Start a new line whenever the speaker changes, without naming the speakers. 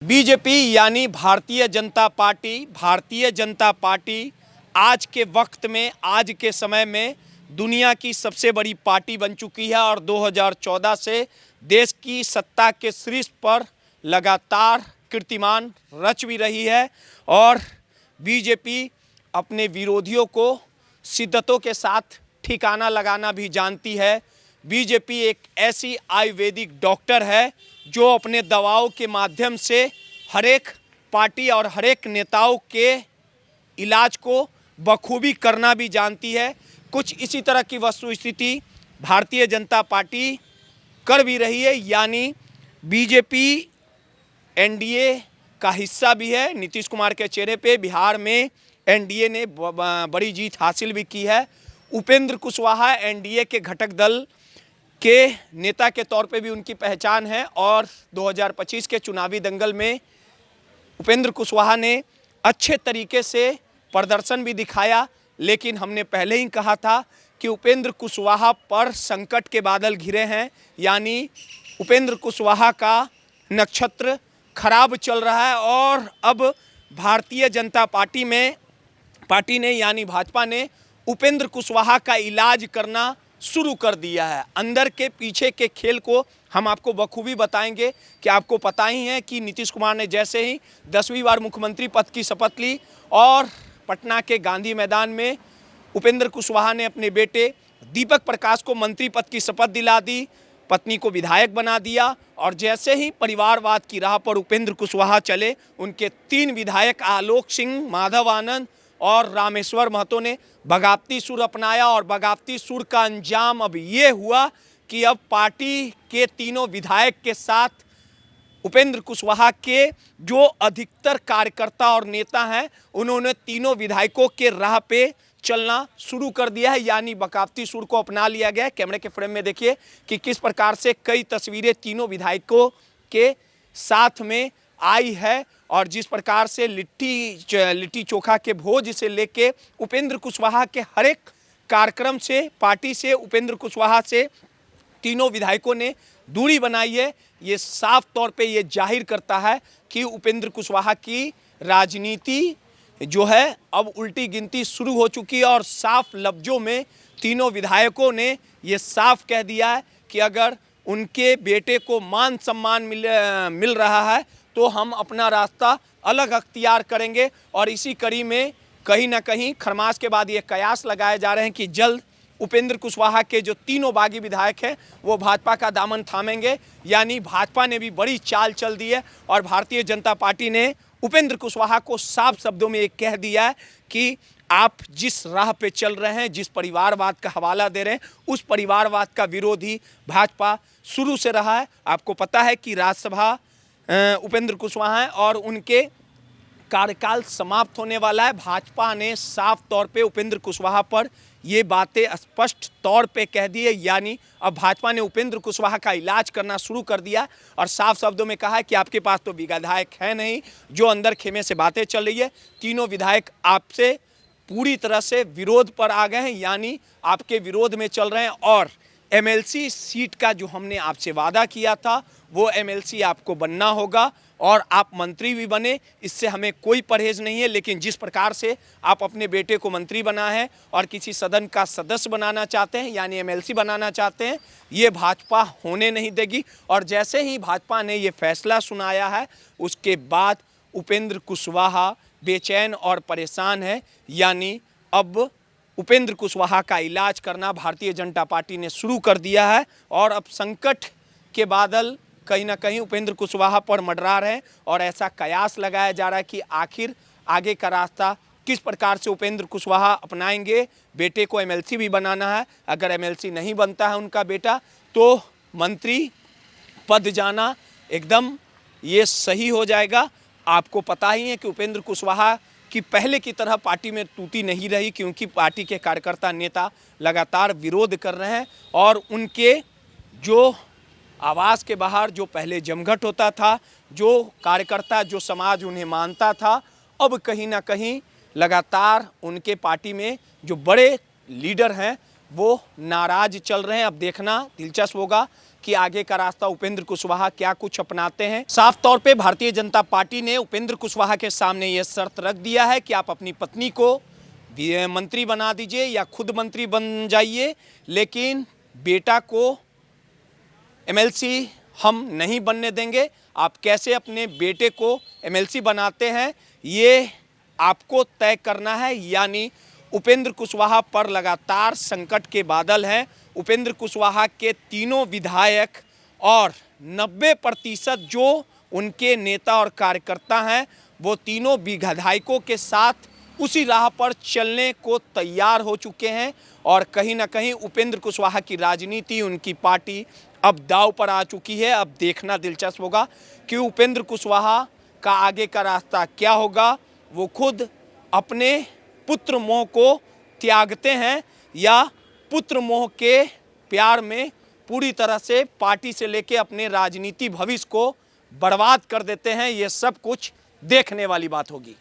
BJP यानी Bharatiya Janata party आज के वक्त में, आज के समय में दुनिया की सबसे बड़ी पार्टी बन चुकी है और 2014 से देश की सत्ता के शीर्ष पर लगातार कीर्तिमान रच भी रही है। और बीजेपी अपने विरोधियों को शिद्दतों के साथ ठिकाना लगाना भी जानती है। बीजेपी एक ऐसी आयुर्वेदिक डॉक्टर है जो अपने दवाओं के माध्यम से हरेक पार्टी और हरेक नेताओं के इलाज को बखूबी करना भी जानती है। कुछ इसी तरह की वस्तुस्थिति भारतीय जनता पार्टी कर भी रही है, यानी बीजेपी एनडीए का हिस्सा भी है। नीतीश कुमार के चेहरे पे बिहार में एनडीए ने बड़ी जीत हासिल भी की है। उपेंद्र कुशवाहा एनडीए के घटक दल के नेता के तौर पे भी उनकी पहचान है और 2025 के चुनावी दंगल में उपेंद्र कुशवाहा ने अच्छे तरीके से प्रदर्शन भी दिखाया। लेकिन हमने पहले ही कहा था कि उपेंद्र कुशवाहा पर संकट के बादल घिरे हैं, यानी उपेंद्र कुशवाहा का नक्षत्र खराब चल रहा है। और अब भारतीय जनता पार्टी ने यानी भाजपा ने उपेंद्र कुशवाहा का इलाज करना शुरू कर दिया है। अंदर के पीछे के खेल को हम आपको बखूबी बताएंगे कि आपको पता ही है कि नीतीश कुमार ने जैसे ही 10वीं बार मुख्यमंत्री पद की शपथ ली और पटना के गांधी मैदान में उपेंद्र कुशवाहा ने अपने बेटे दीपक प्रकाश को मंत्री पद की शपथ दिला दी, पत्नी को विधायक बना दिया। और जैसे ही परिवारवाद की राह पर उपेंद्र कुशवाहा चले, उनके 3 विधायक आलोक सिंह, माधव आनंद और रामेश्वर महतो ने बगावती सुर अपनाया। और बगावती सुर का अंजाम अब ये हुआ कि अब पार्टी के तीनों विधायक के साथ उपेंद्र कुशवाहा के जो अधिकतर कार्यकर्ता और नेता हैं, उन्होंने तीनों विधायकों के राह पे चलना शुरू कर दिया है, यानी बगावती सुर को अपना लिया गया है। कैमरे के फ्रेम में देखिए कि किस प्रकार से कई तस्वीरें तीनों विधायकों के साथ में आई है और जिस प्रकार से लिट्टी चोखा के भोज से लेके उपेंद्र कुशवाहा के हर एक कार्यक्रम से, पार्टी से, उपेंद्र कुशवाहा से तीनों विधायकों ने दूरी बनाई है। ये साफ तौर पे ये जाहिर करता है कि उपेंद्र कुशवाहा की राजनीति जो है अब उल्टी गिनती शुरू हो चुकी है। और साफ लफ्जों में तीनों विधायकों ने ये साफ कह दिया है कि अगर उनके बेटे को मान सम्मान मिल रहा है तो हम अपना रास्ता अलग अख्तियार करेंगे। और इसी कड़ी में कहीं ना कहीं खरमास के बाद ये कयास लगाए जा रहे हैं कि जल्द उपेंद्र कुशवाहा के जो तीनों बागी विधायक हैं वो भाजपा का दामन थामेंगे। यानी भाजपा ने भी बड़ी चाल चल दी है और भारतीय जनता पार्टी ने उपेंद्र कुशवाहा को साफ शब्दों में ये कह दिया है कि आप जिस राह पे चल रहे हैं, जिस परिवारवाद का हवाला दे रहे हैं, उस परिवारवाद का विरोधी भाजपा शुरू से रहा है। आपको पता है कि राज्यसभा उपेंद्र कुशवाहा हैं और उनके कार्यकाल समाप्त होने वाला है। भाजपा ने साफ तौर पे उपेंद्र कुशवाहा पर ये बातें स्पष्ट तौर पे कह दी है, यानी अब भाजपा ने उपेंद्र कुशवाहा का इलाज करना शुरू कर दिया और साफ शब्दों में कहा है कि आपके पास तो विधायक है नहीं, जो अंदर खेमे से बातें चल रही है। तीनों विधायक आपसे पूरी तरह से विरोध पर आ गए हैं, यानी आपके विरोध में चल रहे हैं। और एमएलसी सीट का जो हमने आपसे वादा किया था वो एमएलसी आपको बनना होगा और आप मंत्री भी बने, इससे हमें कोई परहेज नहीं है। लेकिन जिस प्रकार से आप अपने बेटे को मंत्री बना है और किसी सदन का सदस्य बनाना चाहते हैं, यानी एमएलसी बनाना चाहते हैं, ये भाजपा होने नहीं देगी। और जैसे ही भाजपा ने ये फैसला सुनाया है उसके बाद उपेंद्र कुशवाहा बेचैन और परेशान है। यानी अब उपेंद्र कुशवाहा का इलाज करना भारतीय जनता पार्टी ने शुरू कर दिया है और अब संकट के बादल कहीं ना कहीं उपेंद्र कुशवाहा पर मंडरा रहे हैं। और ऐसा कयास लगाया जा रहा है कि आखिर आगे का रास्ता किस प्रकार से उपेंद्र कुशवाहा अपनाएंगे। बेटे को एमएलसी भी बनाना है, अगर एमएलसी नहीं बनता है उनका बेटा तो मंत्री पद जाना एकदम ये सही हो जाएगा। आपको पता ही है कि उपेंद्र कुशवाहा कि पहले की तरह पार्टी में टूटी नहीं रही, क्योंकि पार्टी के कार्यकर्ता नेता लगातार विरोध कर रहे हैं और उनके जो आवास के बाहर जो पहले जमघट होता था, जो कार्यकर्ता, जो समाज उन्हें मानता था, अब कहीं ना कहीं लगातार उनके पार्टी में जो बड़े लीडर हैं वो नाराज चल रहे हैं। अब देखना दिलचस्प होगा कि आगे का रास्ता उपेंद्र कुशवाहा क्या कुछ अपनाते हैं। साफ तौर पे भारतीय जनता पार्टी ने उपेंद्र कुशवाहा के सामने ये शर्त रख दिया है कि आप अपनी पत्नी को मंत्री बना दीजिए या खुद मंत्री बन जाइए, लेकिन बेटा को एमएलसी हम नहीं बनने देंगे। आप कैसे अपने बेटे को एमएलसी बनाते हैं ये आपको तय करना है। यानी उपेंद्र कुशवाहा पर लगातार संकट के बादल हैं। उपेंद्र कुशवाहा के तीनों विधायक और 90% जो उनके नेता और कार्यकर्ता हैं वो तीनों विधायकों के साथ उसी राह पर चलने को तैयार हो चुके हैं और कहीं ना कहीं उपेंद्र कुशवाहा की राजनीति, उनकी पार्टी अब दांव पर आ चुकी है। अब देखना दिलचस्प होगा कि उपेंद्र कुशवाहा का आगे का रास्ता क्या होगा। वो खुद अपने पुत्र मोह को त्यागते हैं या पुत्र मोह के प्यार में पूरी तरह से पार्टी से लेके अपने राजनीति भविष्य को बर्बाद कर देते हैं। ये सब कुछ देखने वाली बात होगी।